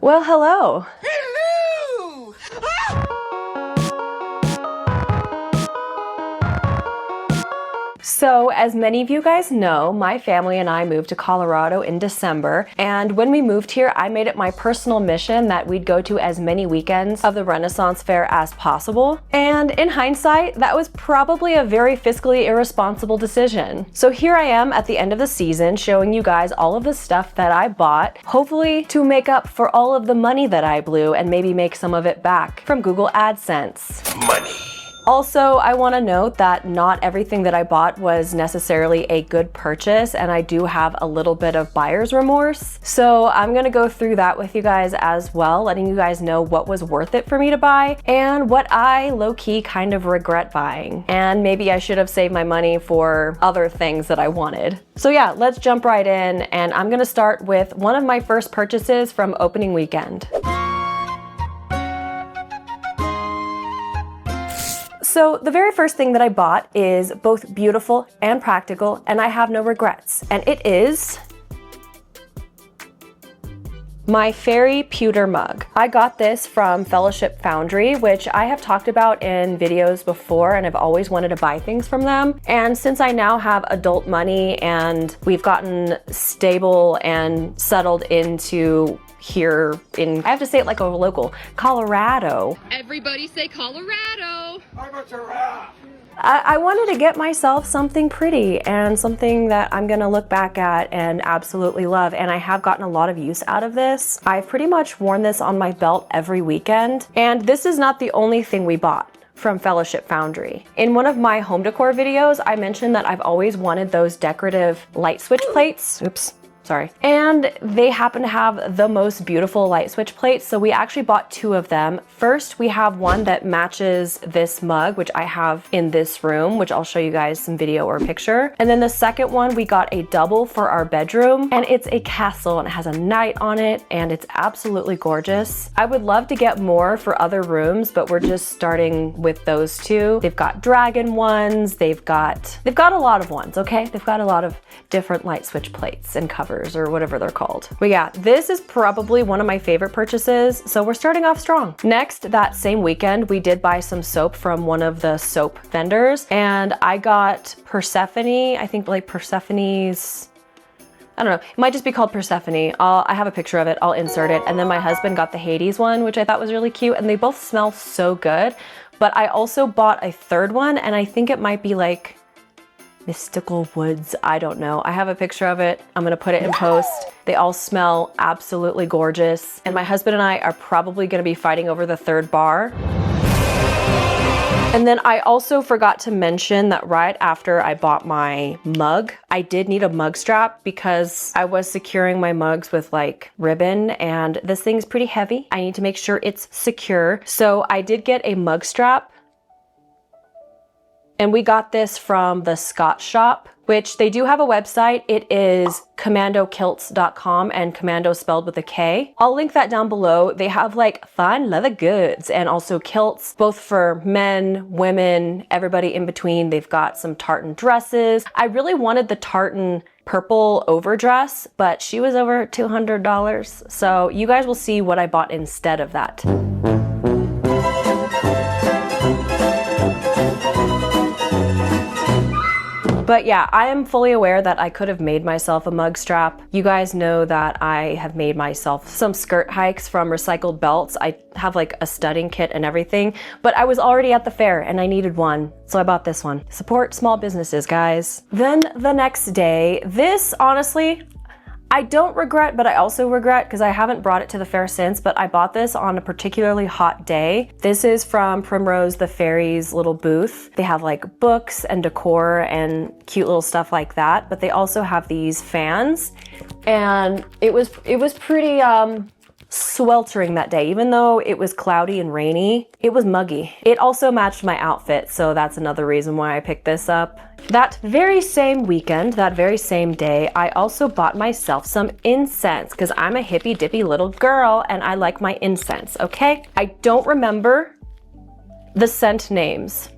Well, hello. Hello! So, as many of you guys know, my family and I moved to Colorado in December, and when we moved here, I made it my personal mission that we'd go to as many weekends of the Renaissance Fair as possible. And in hindsight, that was probably a very fiscally irresponsible decision. So here I am at the end of the season showing you guys all of the stuff that I bought, hopefully to make up for all of the money that I blew and maybe make some of it back from Google AdSense. Money. Also, I want to note that not everything that I bought was necessarily a good purchase, and I do have a little bit of buyer's remorse. So I'm going to go through that with you guys as well, letting you guys know what was worth it for me to buy and what I low-key kind of regret buying. And maybe I should have saved my money for other things that I wanted. So yeah, let's jump right in, and I'm going to start with one of my first purchases from opening weekend. So the very first thing that I bought is both beautiful and practical, and I have no regrets. And it is my fairy pewter mug. I got this from Fellowship Foundry, which I have talked about in videos before, and I've always wanted to buy things from them. And since I now have adult money and we've gotten stable and settled into here in, I have to say it like a local, Colorado. Everybody say Colorado. I'm a giraffe. I wanted to get myself something pretty and something that I'm gonna look back at and absolutely love, and I have gotten a lot of use out of this. I've pretty much worn this on my belt every weekend, and this is not the only thing we bought from Fellowship Foundry. In one of my home decor videos, I mentioned that I've always wanted those decorative light switch plates. Oops. Sorry. And they happen to have the most beautiful light switch plates, so we actually bought two of them. First, we have one that matches this mug, which I have in this room, which I'll show you guys some video or picture. And then the second one, we got a double for our bedroom, and it's a castle and it has a knight on it, and it's absolutely gorgeous. I would love to get more for other rooms, but we're just starting with those two. They've got dragon ones, they've got a lot of ones, okay? They've got a lot of different light switch plates and covers, or whatever they're called. But yeah, this is probably one of my favorite purchases, so we're starting off strong. Next, that same weekend, we did buy some soap from one of the soap vendors, and I got Persephone, I think like Persephone's, I don't know, it might just be called Persephone. I have a picture of it, I'll insert it. And then my husband got the Hades one, which I thought was really cute, and they both smell so good. But I also bought a third one, and I think it might be like Mystical Woods, I don't know. I have a picture of it. I'm gonna put it in post. They all smell absolutely gorgeous. And my husband and I are probably gonna be fighting over the third bar. And then I also forgot to mention that right after I bought my mug, I did need a mug strap because I was securing my mugs with like ribbon, and this thing's pretty heavy. I need to make sure it's secure. So I did get a mug strap. And we got this from the Scott Shop, which they do have a website. It is commandokilts.com, and commando spelled with a K. I'll link that down below. They have like fine leather goods and also kilts, both for men, women, everybody in between. They've got some tartan dresses. I really wanted the tartan purple overdress, but she was over $200. So you guys will see what I bought instead of that. But yeah, I am fully aware that I could have made myself a mug strap. You guys know that I have made myself some skirt hikes from recycled belts. I have like a studding kit and everything, but I was already at the fair and I needed one, so I bought this one. Support small businesses, guys. Then the next day, this honestly, I don't regret, but I also regret because I haven't brought it to the fair since, but I bought this on a particularly hot day. This is from Primrose the Fairy's little booth. They have like books and decor and cute little stuff like that, but they also have these fans, and it was pretty sweltering that day. Even though it was cloudy and rainy, it was muggy. It also matched my outfit, so that's another reason why I picked this up. That very same weekend, that very same day, I also bought myself some incense because I'm a hippy dippy little girl and I like my incense, okay? I don't remember the scent names.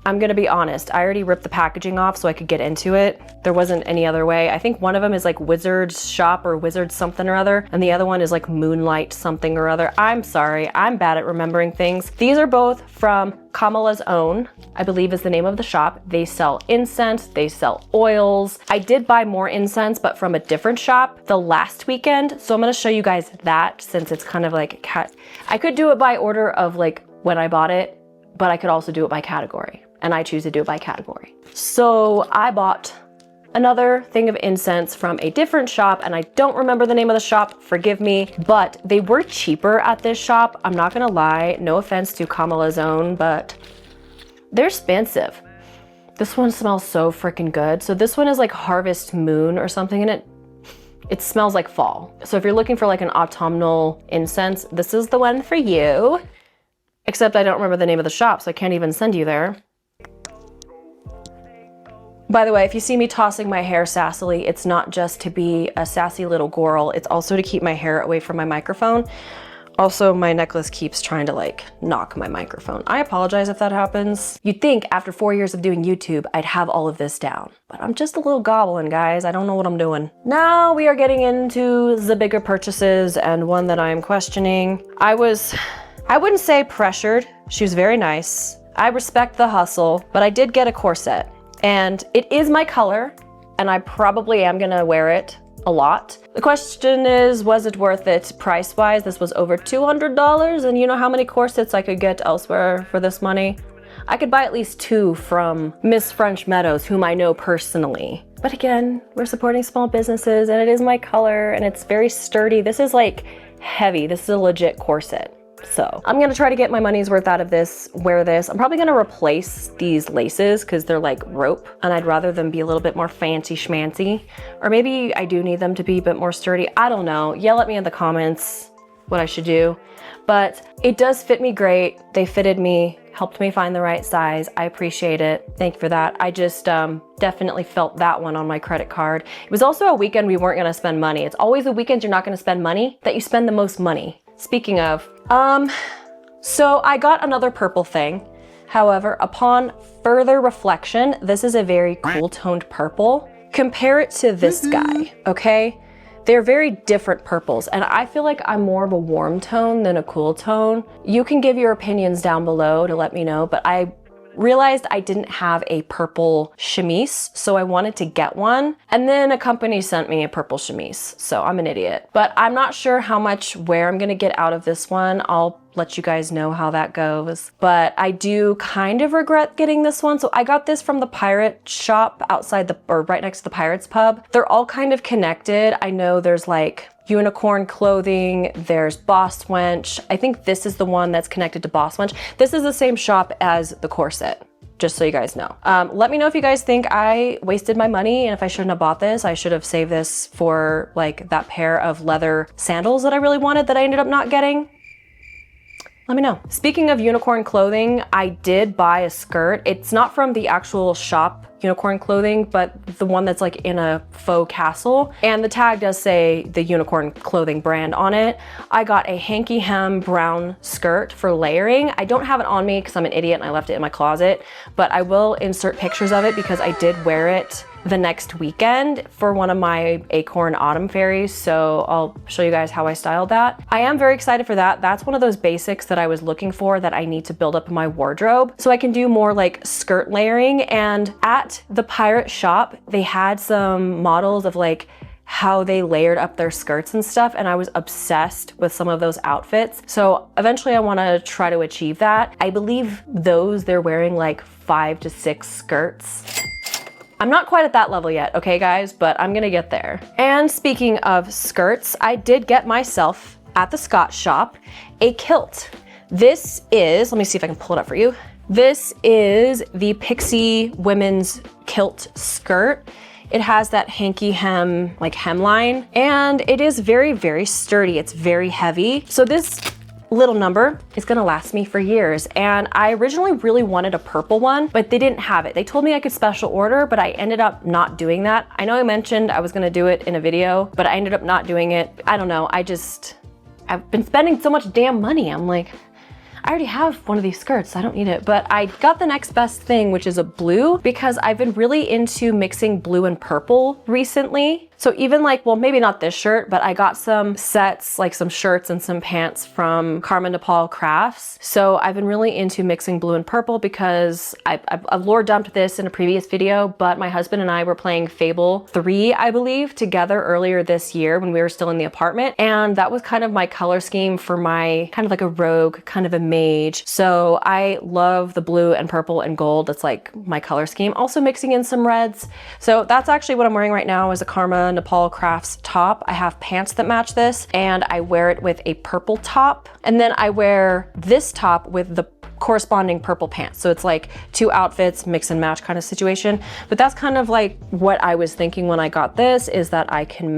I'm gonna be honest, I already ripped the packaging off so I could get into it. There wasn't any other way. I think one of them is like Wizard's Shop or Wizard something or other, and the other one is like Moonlight something or other. I'm sorry, I'm bad at remembering things. These are both from Kamala's Own, I believe is the name of the shop. They sell incense, they sell oils. I did buy more incense, but from a different shop the last weekend. So I'm gonna show you guys that since it's kind of like I could do it by order of like when I bought it, but I could also do it by category. And I choose to do it by category. So I bought another thing of incense from a different shop, and I don't remember the name of the shop, forgive me, but they were cheaper at this shop. I'm not gonna lie, no offense to Kamala's Own, but they're expensive. This one smells so freaking good. So this one is like Harvest Moon or something, and it smells like fall. So if you're looking for like an autumnal incense, this is the one for you. Except I don't remember the name of the shop, so I can't even send you there. By the way, if you see me tossing my hair sassily, it's not just to be a sassy little girl, it's also to keep my hair away from my microphone. Also, my necklace keeps trying to like knock my microphone. I apologize if that happens. You'd think after 4 years of doing YouTube, I'd have all of this down, but I'm just a little goblin, guys. I don't know what I'm doing. Now we are getting into the bigger purchases, and one that I'm questioning. I wouldn't say pressured. She was very nice. I respect the hustle, but I did get a corset. And it is my color, and I probably am gonna wear it a lot. The question is, was it worth it price-wise? This was over $200, and you know how many corsets I could get elsewhere for this money? I could buy at least 2 from Miss French Meadows, whom I know personally. But again, we're supporting small businesses, and it is my color, and it's very sturdy. This is like heavy. This is a legit corset. So I'm gonna try to get my money's worth out of this, wear this. I'm probably gonna replace these laces because they're like rope, and I'd rather them be a little bit more fancy schmancy. Or maybe I do need them to be a bit more sturdy. I don't know. Yell at me in the comments what I should do. But it does fit me great. They fitted me, helped me find the right size. I appreciate it. Thank you for that. I just definitely felt that one on my credit card. It was also a weekend we weren't gonna spend money. It's always the weekends you're not gonna spend money that you spend the most money. Speaking of, so I got another purple thing. However, upon further reflection, this is a very cool toned purple. Compare it to this guy, okay? They're very different purples, and I feel like I'm more of a warm tone than a cool tone. You can give your opinions down below to let me know, but I realized I didn't have a purple chemise, so I wanted to get one. And then a company sent me a purple chemise, so I'm an idiot. But I'm not sure how much wear I'm gonna get out of this one. I'll let you guys know how that goes. But I do kind of regret getting this one. So I got this from the pirate shop outside or right next to the Pirates pub. They're all kind of connected. I know there's like Unicorn Clothing, there's Boss Wench. I think this is the one that's connected to Boss Wench. This is the same shop as the corset, just so you guys know. Let me know if you guys think I wasted my money, and if I shouldn't have bought this. I should have saved this for like that pair of leather sandals that I really wanted that I ended up not getting. Let me know. Speaking of Unicorn Clothing, I did buy a skirt. It's not from the actual shop Unicorn Clothing, but the one that's like in a faux castle. And the tag does say the Unicorn Clothing brand on it. I got a hanky hem brown skirt for layering. I don't have it on me because I'm an idiot and I left it in my closet, but I will insert pictures of it because I did wear it the next weekend for one of my Acorn Autumn Fairies, so I'll show you guys how I styled that. I am very excited for that. That's one of those basics that I was looking for that I need to build up in my wardrobe so I can do more like skirt layering. And at the pirate shop, they had some models of like how they layered up their skirts and stuff, and I was obsessed with some of those outfits. So eventually I want to try to achieve that. I believe they're wearing like 5 to 6 skirts. I'm not quite at that level yet, okay guys, but I'm gonna get there. And speaking of skirts, I did get myself at the Scotch shop a kilt. This is, let me see if I can pull it up for you. This is the Pixie women's kilt skirt. It has that hanky hem, like hemline, and it is very, very sturdy. It's very heavy. So this little number is gonna last me for years. And I originally really wanted a purple one, but they didn't have it. They told me I could special order, but I ended up not doing that. I know I mentioned I was gonna do it in a video, but I ended up not doing it. I don't know, I've been spending so much damn money. I'm like, I already have one of these skirts, I don't need it. But I got the next best thing, which is a blue, because I've been really into mixing blue and purple recently. So even like, well, maybe not this shirt, but I got some sets, like some shirts and some pants from Karma Nepal Crafts. So I've been really into mixing blue and purple because I've lore dumped this in a previous video, but my husband and I were playing Fable 3, I believe, together earlier this year when we were still in the apartment. And that was kind of my color scheme for my kind of like a rogue, kind of a mage. So I love the blue and purple and gold. That's like my color scheme. Also mixing in some reds. So that's actually what I'm wearing right now is a Karma Nepal Crafts top. I have pants that match this and I wear it with a purple top. And then I wear this top with the corresponding purple pants. So it's like two outfits, mix and match kind of situation. But that's kind of like what I was thinking when I got this, is that I can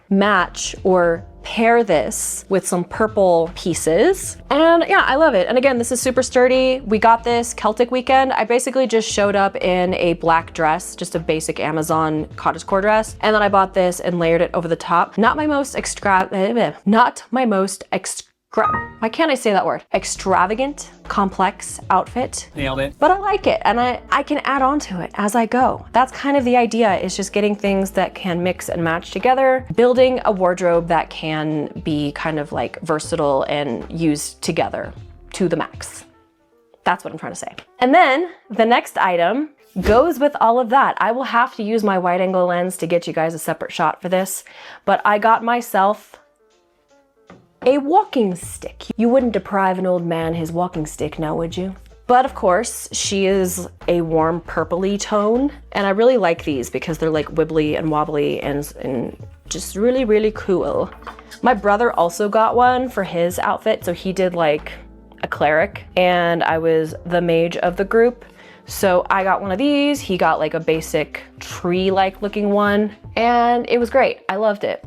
match or pair this with some purple pieces. And yeah, I love it. And again, this is super sturdy. We got this Celtic weekend. I basically just showed up in a black dress, just a basic Amazon cottagecore dress. And then I bought this and layered it over the top. Not my most why can't I say that word? Extravagant, complex outfit. Nailed it. But I like it and I can add on to it as I go. That's kind of the idea, is just getting things that can mix and match together, building a wardrobe that can be kind of like versatile and used together to the max. That's what I'm trying to say. And then the next item goes with all of that. I will have to use my wide angle lens to get you guys a separate shot for this, but I got myself a walking stick. You wouldn't deprive an old man his walking stick now, would you? But of course, she is a warm purpley tone, and I really like these because they're like wibbly and wobbly and just really, really cool. My brother also got one for his outfit, so he did like a cleric, and I was the mage of the group. So I got one of these, he got like a basic tree-like looking one, and it was great. I loved it.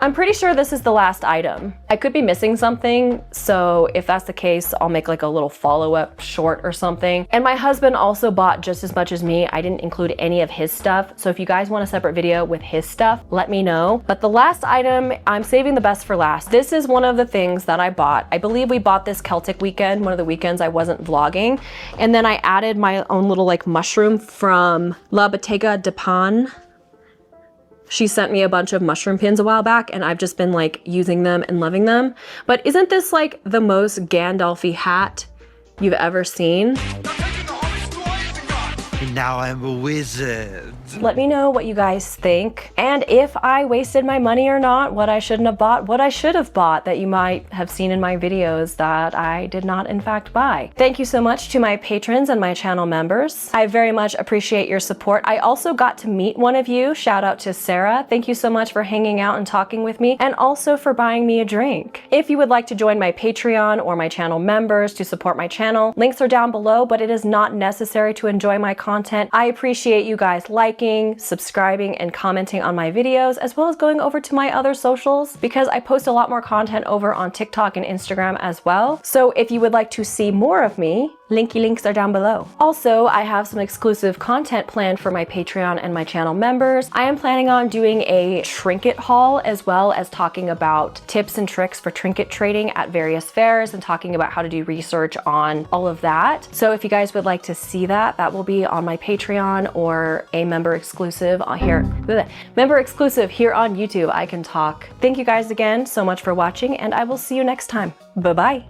I'm pretty sure this is the last item. I could be missing something, so if that's the case, I'll make like a little follow-up short or something. And my husband also bought just as much as me. I didn't include any of his stuff, so if you guys want a separate video with his stuff, let me know. But the last item, I'm saving the best for last. This is one of the things that I bought. I believe we bought this Celtic weekend, one of the weekends I wasn't vlogging. And then I added my own little like mushroom from La Bottega de Pan. She sent me a bunch of mushroom pins a while back and I've just been like using them and loving them. But isn't this like the most Gandalf-y hat you've ever seen? And now I'm a wizard. Let me know what you guys think, and if I wasted my money or not, what I shouldn't have bought, what I should have bought that you might have seen in my videos that I did not in fact buy. Thank you so much to my patrons and my channel members. I very much appreciate your support. I also got to meet one of you. Shout out to Sarah. Thank you so much for hanging out and talking with me, and also for buying me a drink. If you would like to join my Patreon or my channel members to support my channel, links are down below, but it is not necessary to enjoy my content. I appreciate you guys liking, subscribing, and commenting on my videos, as well as going over to my other socials, because I post a lot more content over on TikTok and Instagram as well. So if you would like to see more of me, links are down below. Also, I have some exclusive content planned for my Patreon and my channel members. I am planning on doing a trinket haul, as well as talking about tips and tricks for trinket trading at various fairs and talking about how to do research on all of that. So if you guys would like to see that, that will be on my Patreon or a member exclusive here on YouTube. I can talk. Thank you guys again so much for watching, and I will see you next time. Bye-bye.